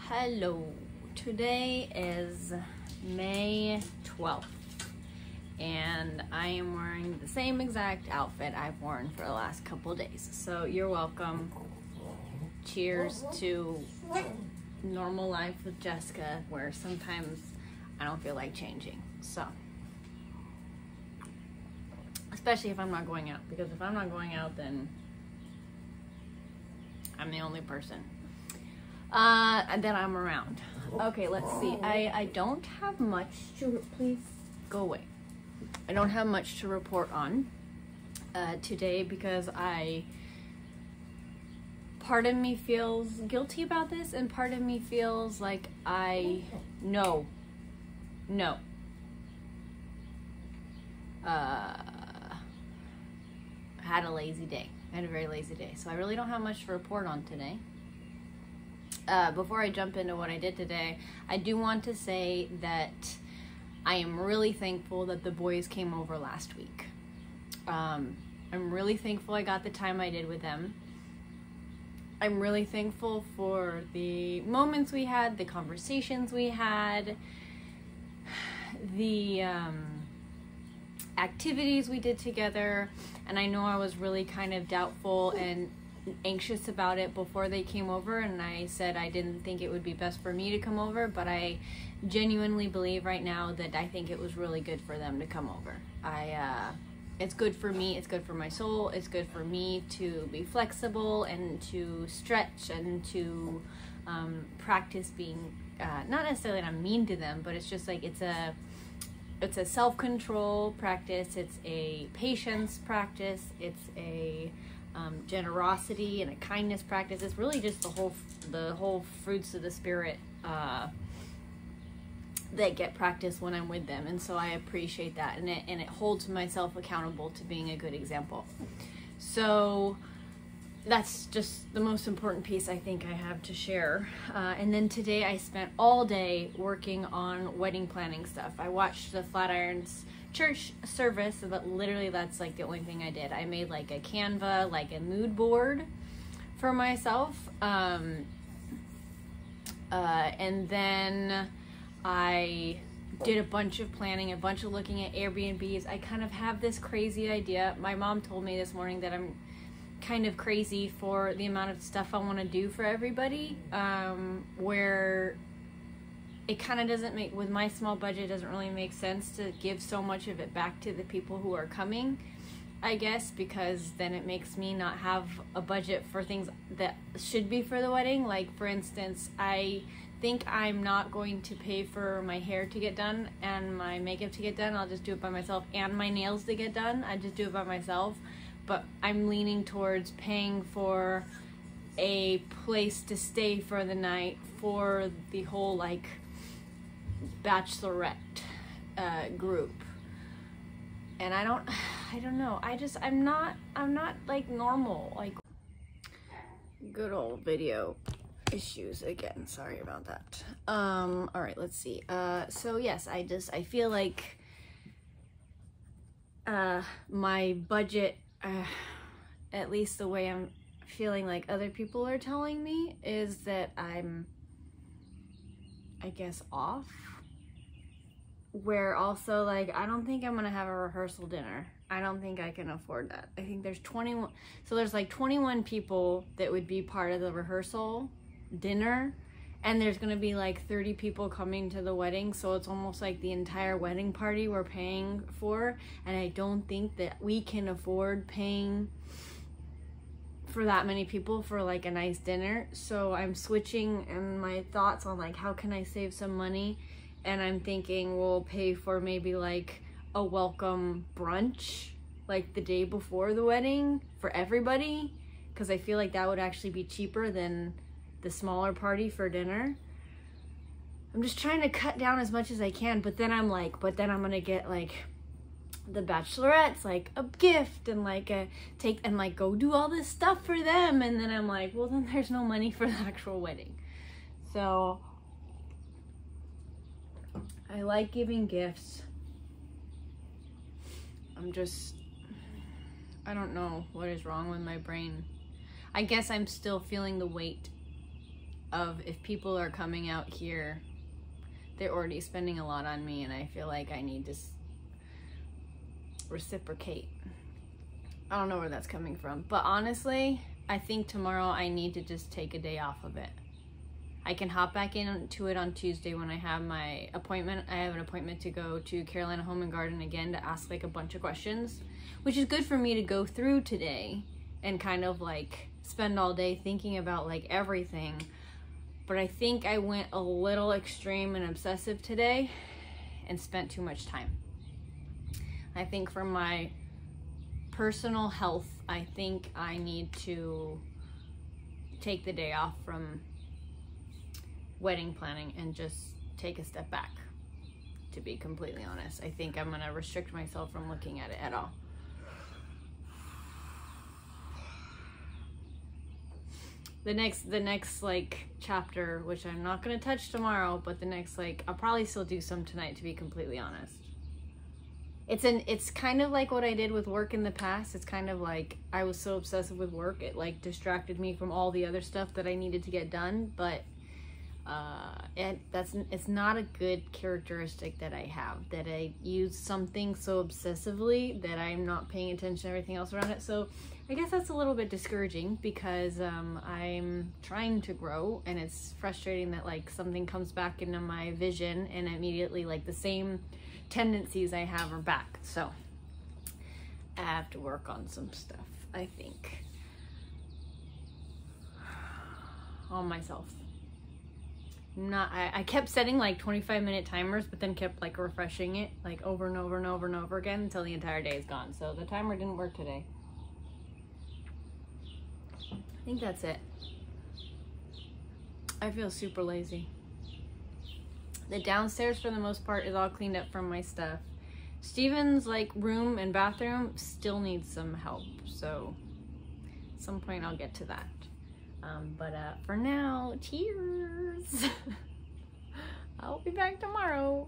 Hello, today is May 12th and I am wearing the same exact outfit I've worn for the last couple days. So you're welcome. Cheers to normal life with Jessica, where sometimes I don't feel like changing. So, especially if I'm not going out, because if I'm not going out, then I'm the only person. And then I'm around. Okay, let's see. I don't have much to, please go away. I don't have much to report on today because part of me feels guilty about this and part of me feels like no. Had a lazy day. I had a very lazy day. So I really don't have much to report on today. Before I jump into what I did today, I do want to say that I am really thankful that the boys came over last week. I'm really thankful I got the time I did with them. I'm really thankful for the moments we had, the conversations we had, the activities we did together. And I know I was really kind of doubtful and anxious about it before they came over, and I said I didn't think it would be best for me to come over, but I genuinely believe right now that I think it was really good for them to come over. It's good for me, it's good for my soul, it's good for me to be flexible and to stretch and to practice being, not necessarily that I'm mean to them, but it's just like it's a self-control practice, it's a patience practice, it's a generosity and a kindness practice. It's really just the whole fruits of the spirit that get practiced when I'm with them, and so I appreciate that, and it holds myself accountable to being a good example. So that's just the most important piece I think I have to share. And then today I spent all day working on wedding planning stuff. I watched the Flatirons church service, but literally that's like the only thing I did. I made like a Canva, like a mood board for myself, and then I did a bunch of planning, a bunch of looking at Airbnbs. I kind of have this crazy idea. My mom told me this morning that I'm kind of crazy for the amount of stuff I want to do for everybody, where it kind of doesn't make, with my small budget, doesn't really make sense to give so much of it back to the people who are coming, I guess, because then it makes me not have a budget for things that should be for the wedding. Like, for instance, I think I'm not going to pay for my hair to get done and my makeup to get done. I'll just do it by myself, and my nails to get done. I just do it by myself. But I'm leaning towards paying for a place to stay for the night for the whole, like, bachelorette group. And I don't know, I'm not like normal, like, good old video issues again, sorry about that. All right, let's see. So yes, I feel like my budget, at least the way I'm feeling like other people are telling me, is that I'm, I guess, off. Where also, like, I don't think I'm gonna have a rehearsal dinner. I don't think I can afford that. I think there's 21, so there's like 21 people that would be part of the rehearsal dinner, and there's gonna be like 30 people coming to the wedding, so it's almost like the entire wedding party we're paying for, and I don't think that we can afford paying for that many people for like a nice dinner. So I'm switching in my thoughts on like, how can I save some money? And I'm thinking we'll pay for maybe like a welcome brunch like the day before the wedding for everybody, because I feel like that would actually be cheaper than the smaller party for dinner. I'm just trying to cut down as much as I can, but then I'm like, I'm gonna get like the bachelorettes like a gift and like go do all this stuff for them, and then I'm like, well, then there's no money for the actual wedding. So I like giving gifts. I don't know what is wrong with my brain. I guess I'm still feeling the weight of if people are coming out here, they're already spending a lot on me, and I feel like I need to reciprocate. I don't know where that's coming from, but honestly, I think tomorrow I need to just take a day off of it. I can hop back into it on Tuesday when I have my appointment. I have an appointment to go to Carolina Home and Garden again to ask like a bunch of questions, which is good for me to go through today and kind of like spend all day thinking about like everything. But I think I went a little extreme and obsessive today and spent too much time. I think for my personal health, I think I need to take the day off from wedding planning and just take a step back, to be completely honest. I think I'm gonna restrict myself from looking at it at all. The next like chapter, which I'm not gonna touch tomorrow, but the next like, I'll probably still do some tonight, to be completely honest. It's kind of like what I did with work in the past. It's kind of like I was so obsessive with work, it like distracted me from all the other stuff that I needed to get done, but it's not a good characteristic that I have, that I use something so obsessively that I'm not paying attention to everything else around it. So I guess that's a little bit discouraging, because I'm trying to grow, and it's frustrating that like something comes back into my vision and immediately like the same tendencies I have are back. So I have to work on some stuff, I think, on myself. I kept setting like 25-minute timers, but then kept like refreshing it like over and over and over and over again until the entire day is gone. So the timer didn't work today. I think that's it. I feel super lazy. The downstairs for the most part is all cleaned up from my stuff. Steven's like room and bathroom still needs some help, so at some point I'll get to that. But for now, cheers. I'll be back tomorrow.